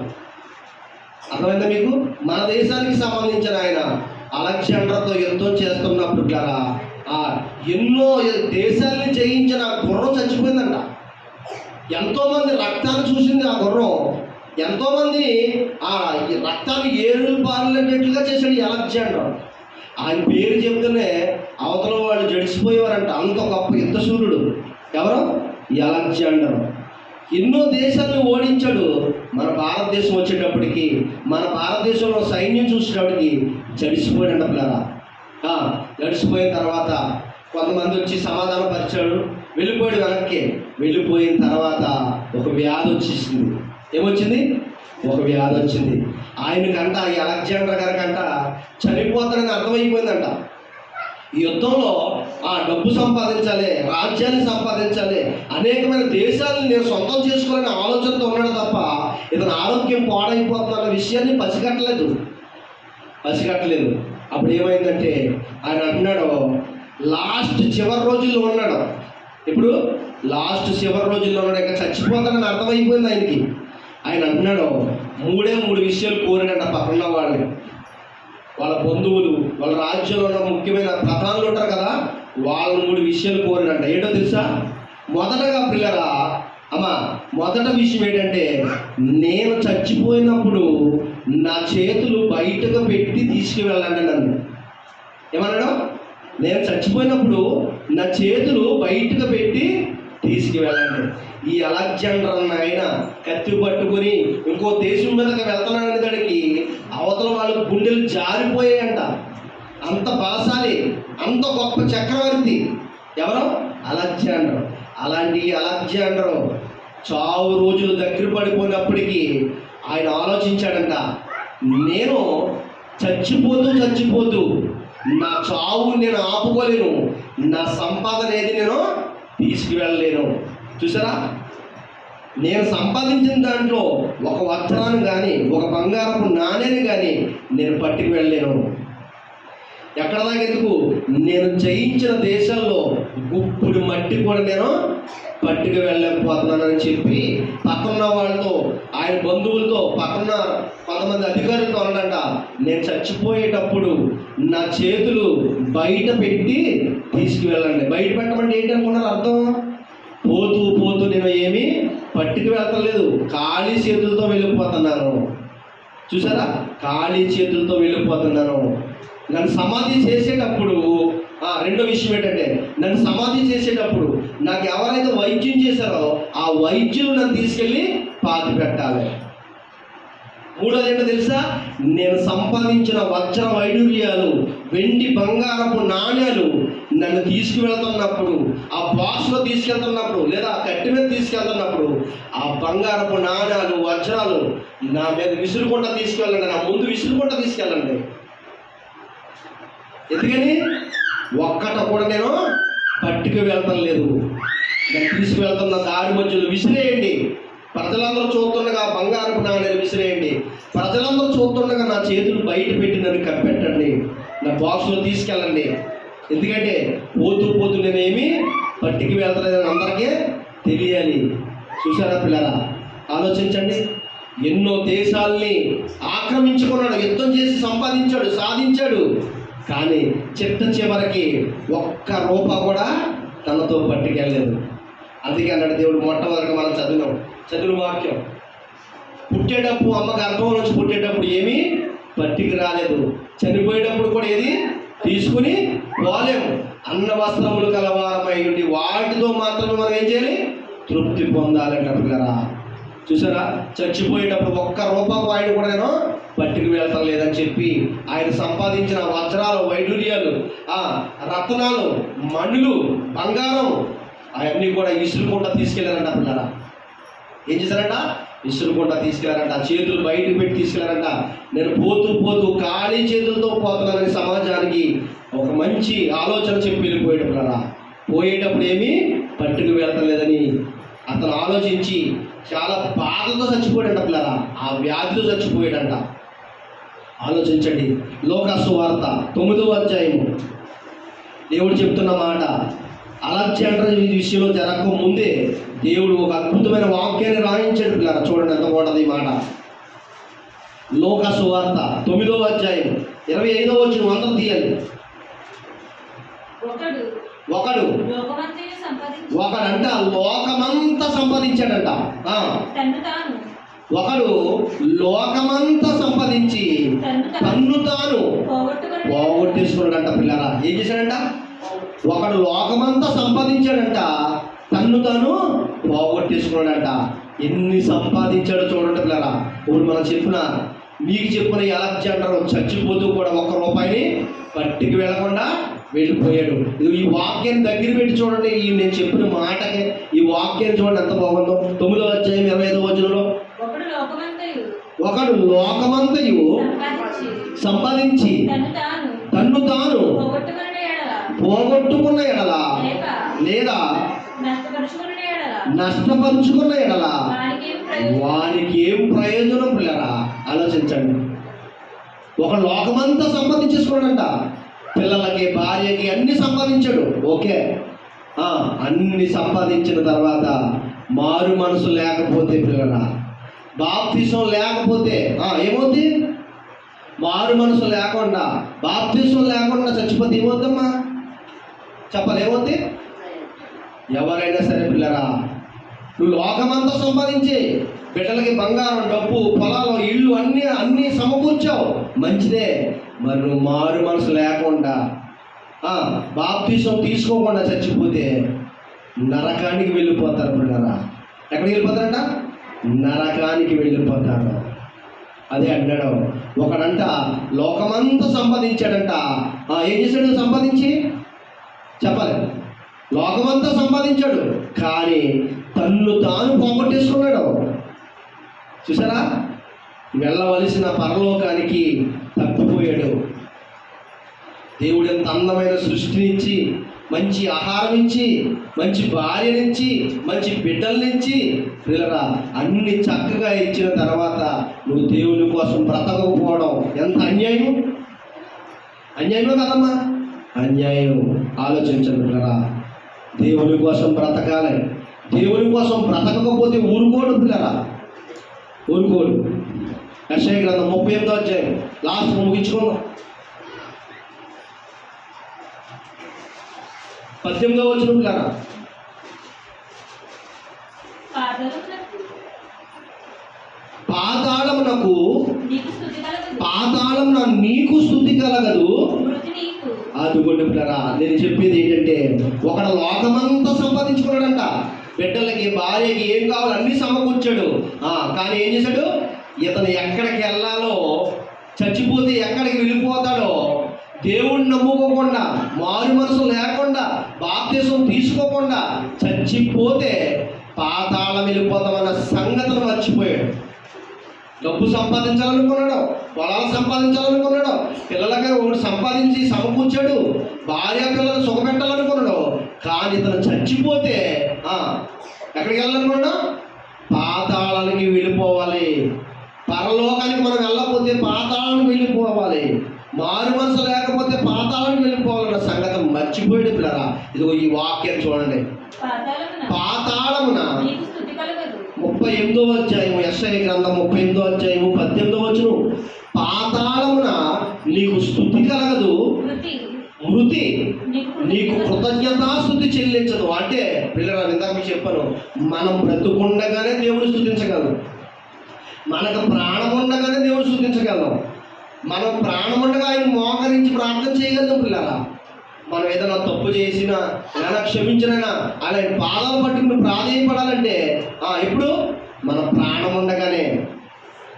అర్థమైందా మీకు? మన దేశానికి సంబంధించిన ఆయన అలెగ్జాండర్తో యుద్ధం చేస్తున్నప్పుడు పిల్లరా ఎన్నో దేశాలని జయించిన ఆ గుర్రం చచ్చిపోయిందంట. ఎంతోమంది రక్తాన్ని చూసింది ఆ గుర్రం. ఎంతోమంది ఆ రక్తాన్ని ఏళ్ళు పారేటట్లుగా చేశాడు అలెగ్జాండర్. ఆయన పేరు చెప్తేనే అవతల వాళ్ళు జడిసిపోయేవారంట. అంత గొప్ప యుద్ధశూరుడు ఎవరు? ఈ అలెగ్జాండర్. ఎన్నో దేశాలను ఓడించాడు. మన భారతదేశం వచ్చేటప్పటికి, మన భారతదేశంలో సైన్యం చూసేటప్పటికి జడిసిపోయాడంట పిల్లరా. జడిసిపోయిన తర్వాత కొంతమంది వచ్చి సమాధానం పరిచాడు, వెళ్ళిపోయాడు వెనక్కి. వెళ్ళిపోయిన తర్వాత ఒక వ్యాధి వచ్చేసింది. ఏమొచ్చింది? ఒక వ్యాధి వచ్చింది. ఆయనకంట, ఈ అలెగ్జాండర్ గారికంట చనిపోతాడని అర్థమైపోయిందంట. ఈ యుద్ధంలో డబ్బు సంపాదించాలి, రాజ్యాన్ని సంపాదించాలి, అనేకమైన దేశాలను నేను సొంతం చేసుకోవాలనే ఆలోచనతో ఉన్నాడు తప్ప ఇతను ఆరోగ్యం పాడైపోతున్న విషయాన్ని పసిగట్టలేదు. అప్పుడు ఏమైందంటే ఆయన అంటున్నాడు, లాస్ట్ చివరి రోజుల్లో ఉన్నాడు. ఇప్పుడు లాస్ట్ చివరి రోజుల్లో ఉన్నాడు, ఇంకా చచ్చిపోతాడని అర్థమైపోయింది ఆయనకి. ఆయన అంటున్నాడు, 3 విషయాలు కోరినంట పక్కన వాళ్ళని, వాళ్ళ బంధువులు, వాళ్ళ రాజ్యంలో ఉన్న ముఖ్యమైన ప్రధానులు ఉంటారు కదా, వాళ్ళు 3 విషయాలు కోరినంట. ఏంటో తెలుసా? మొదటగా పిల్లరా, మొదట విషయం ఏంటంటే, నేను చచ్చిపోయినప్పుడు నా చేతులు బయటకు పెట్టి తీసుకువెళ్ళండి నన్ను. ఏమన్నాడు? నేను చచ్చిపోయినప్పుడు నా చేతులు బయటకు పెట్టి తీసుకువెళ్ళండి. ఈ అలెగ్జాండర్ అన్న ఆయన కత్తి పట్టుకొని ఇంకో దేశం మీదకి వెళ్తున్నాడని దానికి అవతల వాళ్ళ గుండెలు జారిపోయాయంట. అంత బలశాలి, అంత గొప్ప చక్రవర్తి ఎవరు? అలెగ్జాండర్. అలాంటి అలెగ్జాండర్ చావు రోజులు దగ్గర పడిపోయినప్పటికీ ఆయన ఆలోచించాడంట, నేను చచ్చిపోతూ నా చావు నేను ఆపుకోలేను, నా సంపాదన ఏది నేను తీసుకువెళ్ళలేను. చూసారా, నేను సంపాదించిన దాంట్లో ఒక వజ్రాన్ని కానీ ఒక బంగారపు నాణ్యాన్ని కానీ నేను పట్టుకు వెళ్ళలేను. ఎక్కడ దాకా ఎందుకు? నేను జయించిన దేశాల్లో గుప్పుడు మట్టి కూడా నేను పట్టుకు వెళ్ళలేకపోతున్నానని చెప్పి పక్కన వాళ్ళతో, ఆయన బంధువులతో, పక్కన కొంతమంది అధికారులతో అన్నాడంట, నేను చచ్చిపోయేటప్పుడు నా చేతులు బయట పెట్టి తీసుకువెళ్ళండి. బయట పెట్టమంటే ఏంటి అనుకున్నారు అర్థం? పోతూ నేను ఏమీ పట్టుకు వెళ్తలేదు, ఖాళీ చేతులతో వెళ్ళిపోతున్నాను. చూసారా, ఖాళీ చేతులతో వెళ్ళిపోతున్నాను. నన్ను సమాధి చేసేటప్పుడు రెండో విషయం ఏంటంటే, నన్ను సమాధి చేసేటప్పుడు నాకు ఎవరైతే వైద్యం చేశారో ఆ వైద్యులు నన్ను తీసుకెళ్ళి పాతి పెట్టాలి. మూడోది ఏంటో తెలుసా? నేను సంపాదించిన వజ్ర వైడూర్యాలు, వెండి బంగారపు నాణ్యాలు నన్ను తీసుకువెళ్తున్నప్పుడు, ఆ బాక్స్లో తీసుకెళ్తున్నప్పుడు లేదా కట్టి మీద తీసుకెళ్తున్నప్పుడు ఆ బంగారపు నాణ్యాలు, వజ్రాలు నా మీద విసురుకుంటా తీసుకెళ్ళండి, నా ముందు విసురుకుంటా తీసుకెళ్ళండి. ఎందుకని? ఒక్కట కూడా నేను పట్టుకు వెళ్తాను లేదు. నేను తీసుకువెళ్తున్న దారి మధ్యలో విసిరేయండి. ప్రజలందరూ చూస్తుండగా బంగారపు నాణ్యాలు విసిరేయండి. ప్రజలందరూ చూస్తుండగా నా చేతులు బయట పెట్టి నన్ను కప్పెట్టండి, నా బాక్స్లో తీసుకెళ్ళండి. ఎందుకంటే పోతూ నేనేమి పట్టుకు వెళ్తలేదని అందరికీ తెలియాలి. చూసారా పిల్లరా, ఆలోచించండి. ఎన్నో దేశాలని ఆక్రమించుకున్నాడు, యుద్ధం చేసి సంపాదించాడు, సాధించాడు. కానీ చివరికి ఒక్క రూపాయి కూడా తనతో పట్టుకెళ్ళలేదు. అందుకే అన్నాడు దేవుడు, మొట్టమొదటి మనం చదివిన వాక్యం, పుట్టేటప్పుడు అమ్మ గర్భం నుంచి పుట్టేటప్పుడు ఏమీ పట్టుకు రాలేదు, చనిపోయేటప్పుడు కూడా ఏది తీసుకుని పోలేము. అన్న వస్త్రములు కలవారమై ఉండి వాటితో మాత్రమే మనం ఏం చేయాలి? తృప్తి పొందాలంట పిల్లరా. చూసారా, చచ్చిపోయేటప్పుడు ఒక్క రూపాయి ఆయన కూడా నేను పట్టుకు వెళ్తాం లేదని చెప్పి ఆయన సంపాదించిన వజ్రాలు, వైడూర్యాలు, రత్నాలు, మణులు, బంగారం అవన్నీ కూడా ఇసురుకుంటా తీసుకెళ్లారంట పిల్లరా. ఏం చేశారంట? ఇసురుకుంటా తీసుకెళ్లారంట, చేతులు బయటకు పెట్టి తీసుకెళ్లారంట. నేను పోతూ ఖాళీ చేతులతో పోతున్నానని సమాజానికి ఒక మంచి ఆలోచన చెప్పి వెళ్ళిపోయాడు పిల్లరా. పోయేటప్పుడు ఏమీ పట్టుకు వెళ్తలేదని అతను ఆలోచించి చాలా బాధతో చచ్చిపోయాడంట పిల్లరా. ఆ వ్యాధితో చచ్చిపోయాడంట. ఆలోచించండి. లోకాసు వార్త 9వ అధ్యాయము దేవుడు చెప్తున్న మాట, అలెగ్జాండర్ ఈ విషయంలో జరగక ముందే దేవుడు ఒక అద్భుతమైన వాక్యాన్ని రాయించాడు పిల్లరా. చూడండి ఎంత బాగుంటుంది ఈ మాట. లోకాసు వార్త 9వ అధ్యాయం 25వ వచనం అందరూ తీయాలి. ఒకడు ఒకడంట లోకమంతా సంపాదించాడంట. ఒకడు లోకమంతా సంపాదించి తన్ను తాను పోగొట్టేసుకున్నాడంట. పిల్లరా, ఏం చేశాడంట? ఒకడు లోకమంతా సంపాదించాడంట, తన్ను తాను పోగొట్టేసుకున్నాడంట. ఎన్ని సంపాదించాడో చూడండి పిల్లరా. ఇప్పుడు మనం మీకు చెప్పిన అలెగ్జాండర్ చచ్చిపోతూ కూడా ఒక్క రూపాయిని పట్టికి వెళ్లకుండా వెళ్ళిపోయాడు. ఈ వాక్యాన్ని దగ్గర పెట్టి చూడండి. నేను చెప్పిన మాటకి ఈ వాక్యాన్ని చూడండి ఎంత బాగుందో. 9వ అధ్యాయం 25వ వచనంలో, ఒకడు లోకమంతయు సంపాదించి తన్ను తాను పోగొట్టుకున్న ఎడల లేదా నష్టపరుచుకున్న ఎడల వానికి ఏం ప్రయోజనం? పిల్లరా, ఆలోచించండి. ఒక లోకమంతా సంపాదించేసుకున్నాడంట. పిల్లలకి, భార్యకి అన్ని సంపాదించాడు. ఓకే, అన్ని సంపాదించిన తర్వాత మారు మనసు లేకపోతే పిల్లరా, బాప్తిసం లేకపోతే ఏమవుతుంది? మారు మనసు లేకుండా, బాప్తిసం లేకుండా చచ్చిపోతే ఏమవుద్దమ్మా? చెప్పాలి, ఏమవుతుంది? ఎవరైనా సరే పిల్లరా, నువ్వు లోకమంతా సంపాదించి బిడ్డలకి బంగారం, డబ్బు, పొలాలు, ఇళ్ళు అన్నీ సమకూర్చావు, మంచిదే. మరి నువ్వు మారు మనసు లేకుండా బాప్తిసం తీసుకోకుండా చచ్చిపోతే నరకానికి వెళ్ళిపోతారు పిల్లరా. ఎక్కడికి వెళ్ళిపోతారంట? నరకానికి వెళ్ళిపోతారు. అదే అన్నాడు. ఒకడంట లోకమంతా సంపాదించాడంట. ఏం చేశాడు? సంపాదించి చెప్పాలి, లోకమంతా సంపాదించాడు, కానీ తన్ను తాను పోగొట్టేసుకున్నాడు. చూసారా? వెళ్ళవలసిన పరలోకానికి తప్పిపోయాడు. దేవుడు ఎంత అందమైన సృష్టినిచ్చి, మంచి ఆహారం ఇచ్చి, మంచి భార్యనిచ్చి, మంచి బిడ్డలనిచ్చి, పిల్లరా అన్ని చక్కగా ఇచ్చిన తర్వాత నువ్వు దేవుని కోసం బ్రతకపోవడం ఎంత అన్యాయం! అన్యాయమే కదమ్మా, అన్యాయం. ఆలోచించండి పిల్లరా. దేవుని కోసం బ్రతకాలి. దేవుని కోసం బ్రతకకపోతే ఊరుకోడు పిల్లరా, ఊరుకోడు. యెషయా గ్రంథం 38వ అధ్యాయం లాస్ట్ ముగించుకుందాం. 18వ వచనం పిల్లరా. పాతాళమున నీకు స్తుతి కలగదు. అదుగోండి పిల్లరా, నేను చెప్పేది ఏంటంటే, ఒకడు లోకమంతా సంపాదించుకున్నాడంట. బిడ్డలకి, భార్యకి ఏం కావాలో అన్నీ సమకూర్చాడు. కానీ ఏం చేశాడు? ఇతను ఎక్కడికి వెళ్ళాలో, చచ్చిపోతే ఎక్కడికి వెళ్ళిపోతాడో, దేవుణ్ణి నమ్ముకోకుండా, మారు మనసు లేకుండా, బాప్తిసం తీసుకోకుండా చచ్చిపోతే పాతాళం వెళ్ళిపోతామన్న సంగతిని మర్చిపోయాడు. డబ్బు సంపాదించాలనుకున్నాడు, పొలాలు సంపాదించాలనుకున్నాడు, పిల్లలకి ఒకటి సంపాదించి సమకూర్చాడు, భార్య పిల్లలు సుఖపెట్టాలనుకున్నాడు. కానీ ఇతను చచ్చిపోతే ఎక్కడికి వెళ్ళాలనుకున్నాడు? పాతాళానికి వెళ్ళిపోవాలి. పరలోకానికి మనం వెళ్ళకపోతే పాతాళానికి వెళ్ళిపోవాలి. మారు మనసు లేకపోతే పాతాళానికి వెళ్ళిపోవాలన్న సంగతి మర్చిపోయాడు పిల్లరా. ఇదిగో ఈ వాక్యం చూడండి. పాతాళమున 38వ అధ్యాయము, యెషయా గ్రంథం 38వ అధ్యాయము 18వ వచనం, పాతాళమున నీకు స్తుతి కలగదు, మృతి నీకు కృతజ్ఞతాస్తుతి చెల్లించదు. అంటే పిల్లరా, ఇందాక చెప్పాను, మనం బ్రతుకుండగానే దేవుడు స్తుతించగలం, మనకు ప్రాణం ఉండగానే దేవుడు స్తుతించగలం, మనం ప్రాణం ఉండగా ఆయన మోకరించి ప్రార్థన చేయగలం. పిల్లరా, మనం ఏదైనా తప్పు చేసినా, ఏదైనా క్షమించినా, అలా పాదాలు పట్టుకుని ప్రాధేయపడాలంటే ఇప్పుడు మన ప్రాణం ఉండగానే.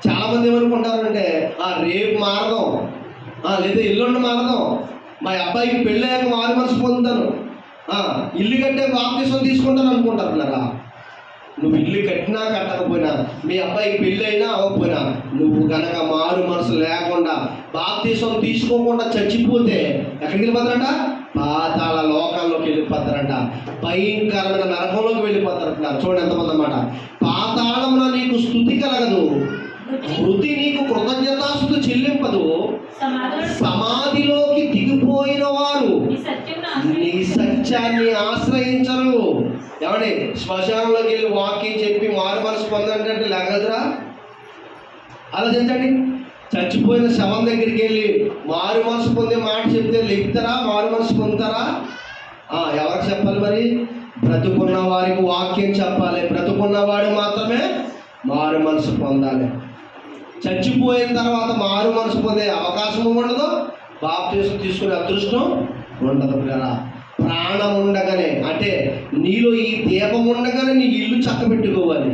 చాలామంది ఏమనుకుంటారంటే, రేపు మారదాం, లేదా ఎల్లుండి మారదాం, మా అబ్బాయికి పెళ్ళయ్యాక మారు మనసు పొందుతాను, ఇల్లు కట్టే బాప్తిసం తీసుకుంటాను అనుకుంటారు. పిల్లరా, నువ్వు ఇల్లు కట్టినా కట్టకపోయినా, మీ అబ్బాయికి పెళ్ళి అయినా అవ్వకపోయినా, నువ్వు కనుక మారు మనసు లేకుండా బాప్తిసం తీసుకోకుండా చచ్చిపోతే ఎక్కడికి వెళ్ళిపోతారంట? పాతాళ లోకాల్లోకి వెళ్ళిపోతారంట, భయంకరమైన నరకంలోకి వెళ్ళిపోతారంటున్నారు. చూడండి ఎంతమంది అన్నమాట. పాతాళమున నీకు స్తుతి కలగదు, మృతి నీకు కృతజ్ఞతాస్తుతి చెల్లింపదు, సమాధిలోకి దిగిపోయిన వారు నీ సత్యాన్ని ఆశ్రయించరు. ఏమండి, శ్మశానంలోకి వెళ్ళి వాక్యం చెప్పి మారు మనసు పొందంటే లేగదురా? ఆలోచించండి. చచ్చిపోయిన శవం దగ్గరికి వెళ్ళి మారు మనసు పొందే మాట చెప్తే లెగుతారా? మారు మనసు పొందుతారా? ఎవరికి చెప్పాలి మరి? బ్రతుకున్న వారికి వాక్యం చెప్పాలి. బ్రతుకున్నవాడు మాత్రమే మారు మనసు పొందాలి. చచ్చిపోయిన తర్వాత మారు మనసు పొందే అవకాశం ఉండదు, బాప్తిసం తీసుకునే అదృష్టం ఉండదు కదా. ప్రాణం ఉండగానే, అంటే నీలో ఈ దీపం ఉండగానే నీ ఇల్లు చక్కబెట్టుకోవాలి.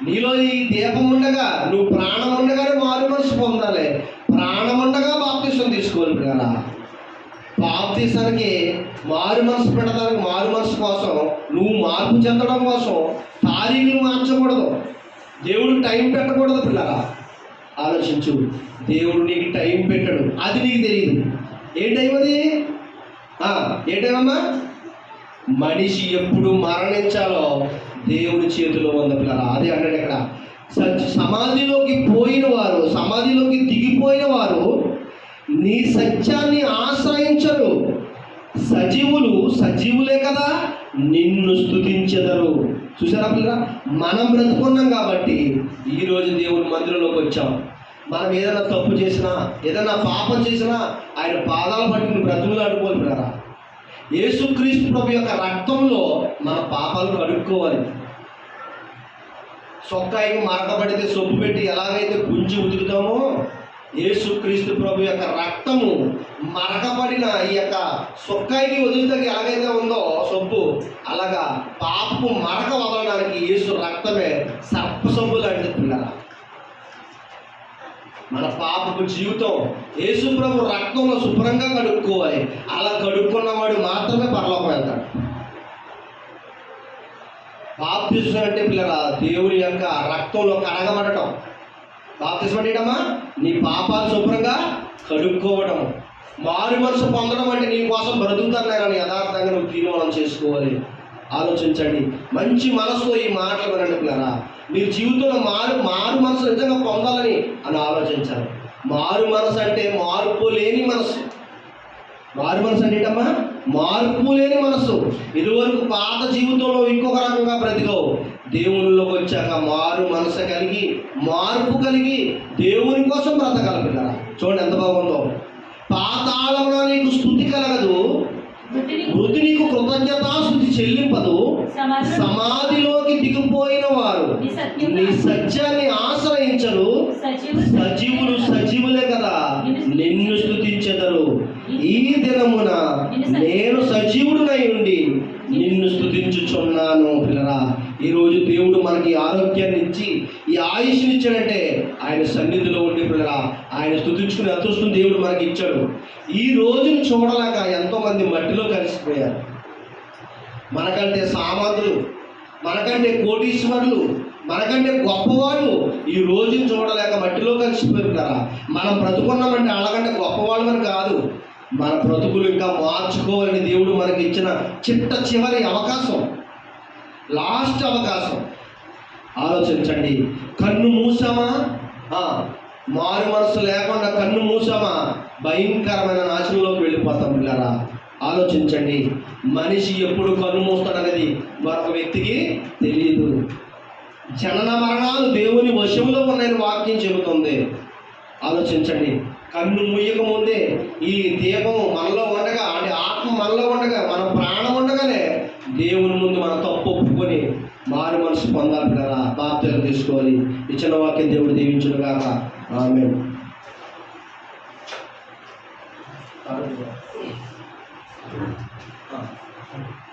నీలో ఈ దీపం ఉండగా, నువ్వు ప్రాణం ఉండగానే మారు మనసు పొందాలి. ప్రాణం ఉండగా బాప్తిసం తీసుకోవాలి కదా. బాప్తిసానికి మారు మనసు పెట్టడానికి, మారు మనసు కోసం, నువ్వు మార్పు చెందడం కోసం తారీఖులు మార్చకూడదు. దేవుడు టైం పెట్టకూడదు పిల్లరా. ఆలోచించు, దేవుడు నీకు టైం పెట్టడు, అది నీకు తెలియదు. ఏ టైం అది? ఏ టైం అమ్మా? మనిషి ఎప్పుడు మరణించాలో దేవుడి చేతిలో ఉంది పిల్లరా. అదే అన్నాడు ఇక్కడ, సమాధిలోకి పోయిన వారు, సమాధిలోకి దిగిపోయిన వారు నీ సత్యాన్ని ఆశ్రయించరు. సజీవులే కదా నిన్ను స్తుతించెదరు. చూసారా పిల్లరా? మనం బ్రతుకున్నాం కాబట్టి ఈరోజు దేవుని మందిరంలోకి వచ్చాం. మనం ఏదైనా తప్పు చేసినా, ఏదైనా పాపం చేసినా ఆయన పాదాల పట్టుకుని బ్రతుకులు అడుకోవాలి. యేసుక్రీస్తు ప్రభు యొక్క రక్తంలో మన పాపాలను అడుక్కోవాలి. సొక్కాయికి మరకబడితే సొప్పు పెట్టి ఎలాగైతే గుంజి ఉతుకుతామో, యేసుక్రీస్తు ప్రభు యొక్క రక్తము మరకబడిన ఈ యొక్క సొక్కాయికి వదులుతాకి ఎలాగైతే ఉందో సొప్పు, అలాగా పాపపు మరక వదలడానికి యేసు రక్తమే సర్ప సొప్పు లాంటిది పిల్లరా. మన పాపపు జీవితం యేసు ప్రభు రక్తంలో శుభ్రంగా కడుక్కోవాలి. అలా కడుక్కున్నవాడు మాత్రమే పరలోకం వెళ్తాడు. బాప్తిసం అంటే పిల్లరా దేవుని యొక్క రక్తంలో కడగబడటం. బాప్తిసం అంటేటమ్మా నీ పాపాలు శుభ్రంగా కడుక్కోవడం. మారు మనసు పొందడం అంటే నీ కోసం బ్రతుకుతాను యథార్థంగా నువ్వు తీర్మానం చేసుకోవాలి. ఆలోచించండి, మంచి మనసుతో ఈ మాటలు వినండి పిల్లరా. మీరు జీవితంలో మారు మనసు నిజంగా పొందాలని అని ఆలోచించాలి. మారు మనసు అంటే మార్పు లేని మనసు. మారు మనసు అంటే ఏంటమ్మా? మార్పు లేని మనసు. ఇదివరకు పాత జీవితంలో ఇంకొక రకంగా బ్రతికవు, దేవునిలోకి వచ్చాక మారు మనసు కలిగి, మార్పు కలిగి దేవుని కోసం బ్రతకాలి పిల్లరా. చూడండి ఎంత బాగుందో. పాతాళంలో నీకు స్తుతి కలగదు, మృతి నీకు కృతజ్ఞతాస్తుతి చెల్లింపదు. సమాధిలోకి దిగిపోయిన వారు నీ సత్యాన్ని ఆశ్రయించరు. సజీవులే కదా నిన్ను స్తుతించెదరు. ఈ దినమున నేను సజీవుడునై ఉండి నిన్ను స్తుతించుచున్నాను పిల్లరా. ఈరోజు దేవుడు మనకి ఆరోగ్యాన్ని ఇచ్చి ఈ ఆయుష్ని ఇచ్చాడంటే ఆయన సన్నిధిలో ఉండి పిల్లరా ఆయన స్తుతించుకునే అదృష్టం దేవుడు మనకి ఇచ్చాడు. ఈ రోజుని చూడలేక ఎంతోమంది మట్టిలో కలిసిపోయారు. మనకంటే సామాన్యులు, మనకంటే కోటీశ్వరులు, మనకంటే గొప్పవాళ్ళు ఈ రోజుని చూడలేక మట్టిలో కలిసిపోయారు. మనం బ్రతుకున్నామంటే వాళ్ళకంటే గొప్పవాళ్ళమని కాదు, మన బ్రతుకులు ఇంకా మార్చుకోవాలని దేవుడు మనకి ఇచ్చిన చివరి అవకాశం, లాస్ట్ అవకాశం. ఆలోచించండి, కన్ను మూసామా, మారు మనసు లేకుండా కన్ను మూసామా భయంకరమైన నాశనంలోకి వెళ్ళిపోతాం పిల్లరా. ఆలోచించండి, మనిషి ఎప్పుడు కన్ను మూస్తాడనేది మరొక వ్యక్తికి తెలియదు. జనన మరణాలు దేవుని వశంలో ఉన్నాయని వాక్యం చెబుతుంది. ఆలోచించండి, కన్ను ముయ్యక ముందే ఈ దీపం మనలో ఉండగా, అంటే ఆత్మ మనలో ఉండగా, మన ప్రాణం ఉండగానే దేవుని ముందు మనం తప్పు ఒప్పుకొని మారు మనసు పొందాలి కదా, బాప్తిసం తీసుకోవాలి. ఇచ్చిన వాక్యం దేవుడు దీవించును గాక. ఆమేన్.